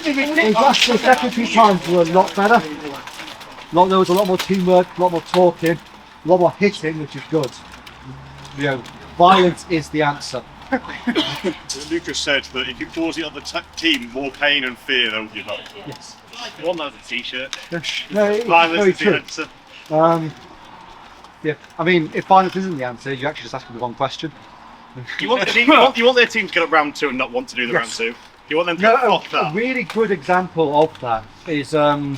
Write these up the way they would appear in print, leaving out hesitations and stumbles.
The second few times were a lot better. There was a lot more teamwork, a lot more talking, a lot more hitting, which is good. You know, violence is the answer. Lucas said that if you cause the other team more pain and fear, they'll give up. Yes. You want that as a t-shirt. No, it's Violence very is the true. answer. Yeah, I mean, if violence isn't the answer, you're actually just asking the wrong question. You want their team to get up round 2 and not want to do the round 2. You want them to fuck A that. really good example of that is Way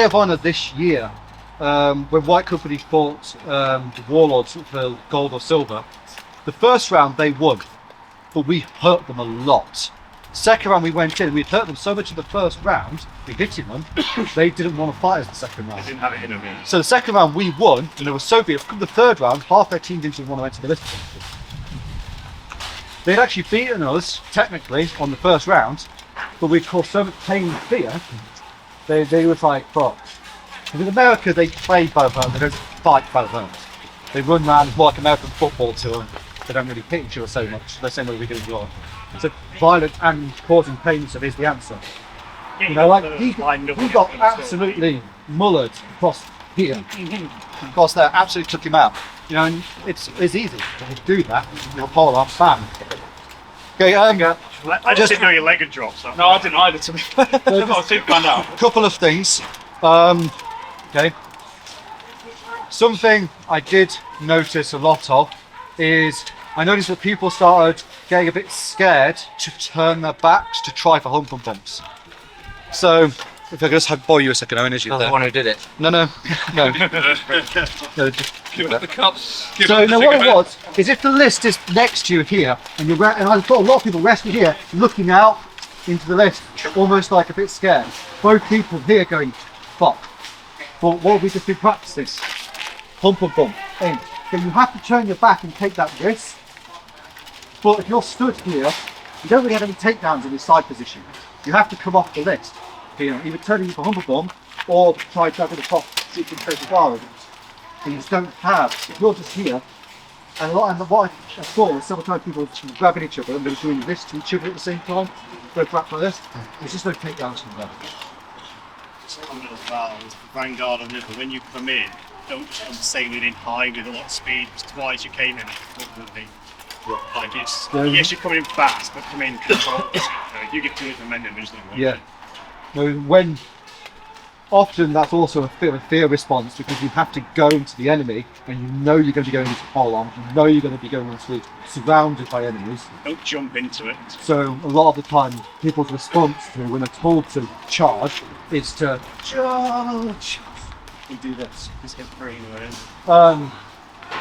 of Honor this year, when White Company fought the Warlords for gold or silver. The first round they won, but we hurt them a lot. Second round we went in, we'd hurt them so much in the first round, we hitting them, they didn't want to fight us the second round. They didn't have it in them. Yeah. So the second round we won, and they were so big. Come the third round, half their team didn't want to enter the list. They'd actually beaten us, technically, on the first round, but we caused so much pain and fear, they was like, fuck. In America, they play both hands, they don't fight both hands. They run around like American football to them. They don't really hit each other so much. They're saying what we can enjoy. So violent and causing pain so is the answer. You know, like he got absolutely mullered across here. Across there, absolutely took him out. You know, and it's easy to do that. You'll pull off, bam. Okay, I just didn't know your leg had dropped. So. No, I didn't either. To me, I was too planned out. Couple of things. Okay. Something I did notice a lot of is I noticed that people started getting a bit scared to turn their backs to try for hump and bumps. So, if I could just borrow you a second, Owen, as you Not the one who did it. No. No, Give up the cups. So, no, what it was is if the list is next to you here, and and I thought a lot of people resting here, looking out into the list, almost like a bit scared. Both people here going, fuck. But what have we just been practicing? Hump and bump. In. So you have to turn your back and take that risk. But if you're stood here, you don't really have any takedowns in your side position. You have to come off the list. You know, either turning you for hump and bump or try to over the top so you can take the bar with it. And you just don't have, if you're just here, and what I saw was several times people were grabbing each other and they were doing this to each other at the same time, go back like this. There's just no takedowns from that. Vanguard and River, when you come in, don't just come sailing in high with a lot of speed. It's twice you came in. Like it's, yes, you're coming in fast, but come in controlled. You get too much momentum, there's no way. Yeah. No, when often that's also a bit of a fear response because you have to go into the enemy and you know you're going to be going into pole arms, you know you're going to be going into surrounded by enemies. Don't jump into it. So a lot of the time people's response to when they're told to charge is to charge. We do this. Just get free.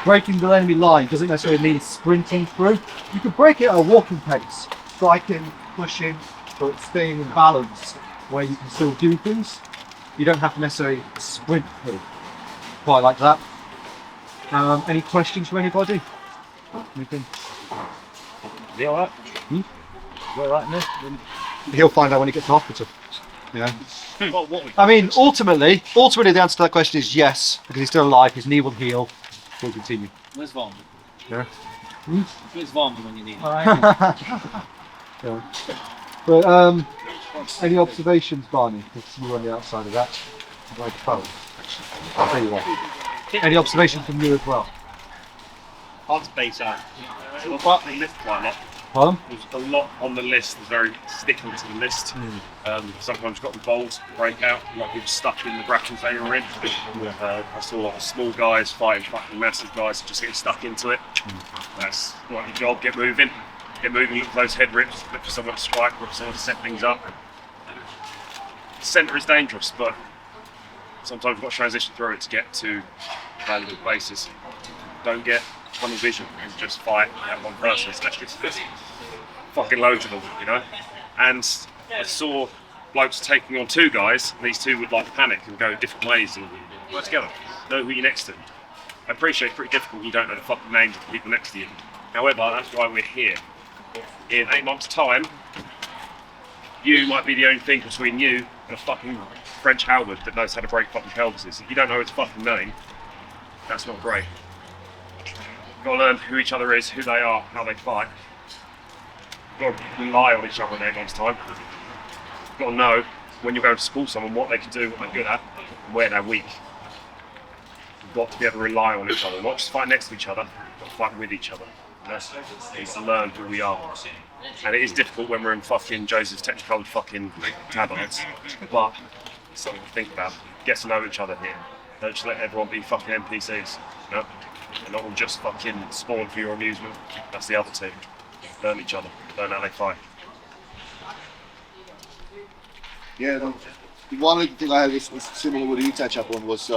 Breaking the enemy line doesn't necessarily mean sprinting through. You can break it at a walking pace, striking, pushing, but staying in balance where you can still do things. You don't have to necessarily sprint through. Quite like that. Any questions from anybody? Anything? Is he alright? Hmm? Is he alright in this? He'll find out when he gets to hospital. Yeah. What we I mean, ultimately, the answer to that question is yes, because he's still alive. His knee will heal. We'll continue. Where's Vaughn? Yeah. Where's Vaughn when you need him? Yeah. But any observations, Barney? Because you were on the outside of that microphone. I'll tell you what. Any observations from you as well? hard to base out. So apart from the list quite a lot. Pardon? There's a lot on the list, there's very sticking to the list. Sometimes you've got the balls break out, like people stuck in the brackets they were in. I saw a lot of small guys fighting fucking massive guys just getting stuck into it. That's not your job, get moving, look for those head rips, look for someone to strike, look for someone to set things up. The centre is dangerous, but sometimes you've got to transition through it to get to valuable places. Don't get tunnel vision and just fight that one person, especially if there's fucking loads of them, you know? And I saw blokes taking on two guys, and these two would like panic and go different ways and work together. Know who you're next to. I appreciate it's pretty difficult when you don't know the fucking names of the people next to you. However, that's why we're here. In 8 months' time, you might be the only thing between you and a fucking French halberd that knows how to break fucking pelvises. If you don't know his fucking name, that's not great. You've got to learn who each other is, who they are, how they fight. You've got to rely on each other at everyone's time. You've got to know when you're going to school someone what they can do, what they're good at, and where they're weak. You've got to be able to rely on each other, not just fight next to each other, but fight with each other. And that's to learn who we are. And it is difficult when we're in fucking Joseph's Technicolor fucking tablets, but it's something to think about. Get to know each other here. Don't just let everyone be fucking NPCs, you know? They're not all just fucking spawn for your amusement. That's the other team. Learn each other, learn how they fight. Yeah, no. One thing I had was similar what you touch up on was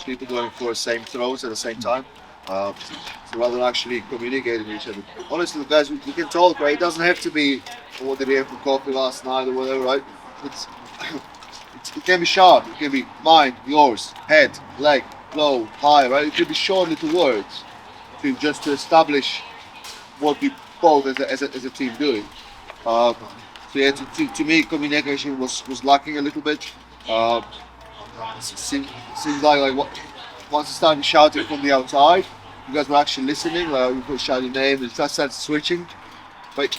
people going for the same throws at the same time. So rather than actually communicating with each other. Honestly, the guys, we can talk, right? It doesn't have to be what did we have for coffee last night or whatever, right? It can be sharp, it can be mine, yours, head, leg, low, high, right? It could be short little words to establish what we both as a team doing. So yeah, to me, communication was lacking a little bit. Seems like once I started shouting from the outside, you guys were actually listening. Like you could shout your name, and just started switching. But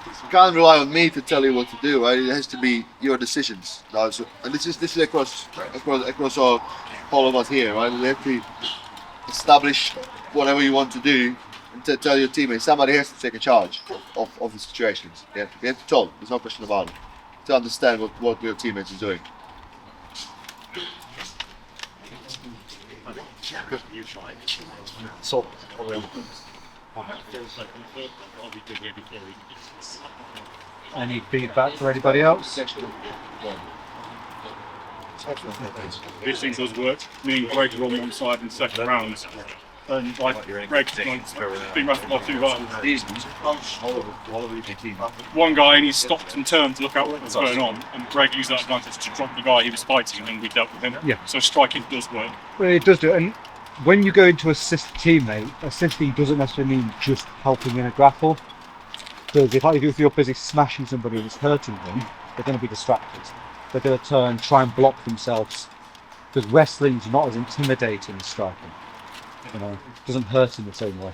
you can't rely on me to tell you what to do, right? It has to be your decisions. And this is across all of us here, right? You have to establish whatever you want to do and to tell your teammates. Somebody has to take a charge of the situations. You have to talk. There's no question about it. To understand what your teammates are doing. So, any feedback for anybody else? This thing does work. Me and Greg were on one side in the second round. And like Greg's being rushed by two guys. One guy and he stopped and turned to look out what was going on, and Greg used that advantage to drop the guy he was fighting, and then we dealt with him. Yeah. So striking does work. Well, it does do it. And when you go into assist a teammate, assisting doesn't necessarily mean just helping in a grapple. Because if you're busy smashing somebody and it's hurting them, they're going to be distracted. They're going to turn, try and block themselves. Because wrestling's not as intimidating as striking. You know, it doesn't hurt in the same way.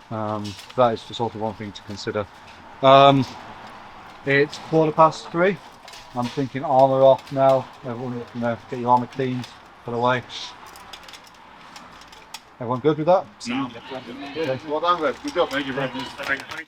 That is just sort of one thing to consider. It's 3:15. I'm thinking armour off now. Everyone, get your armour cleaned, put away. Everyone good with that? No. Well done, Greg. Good job. Thank you very much.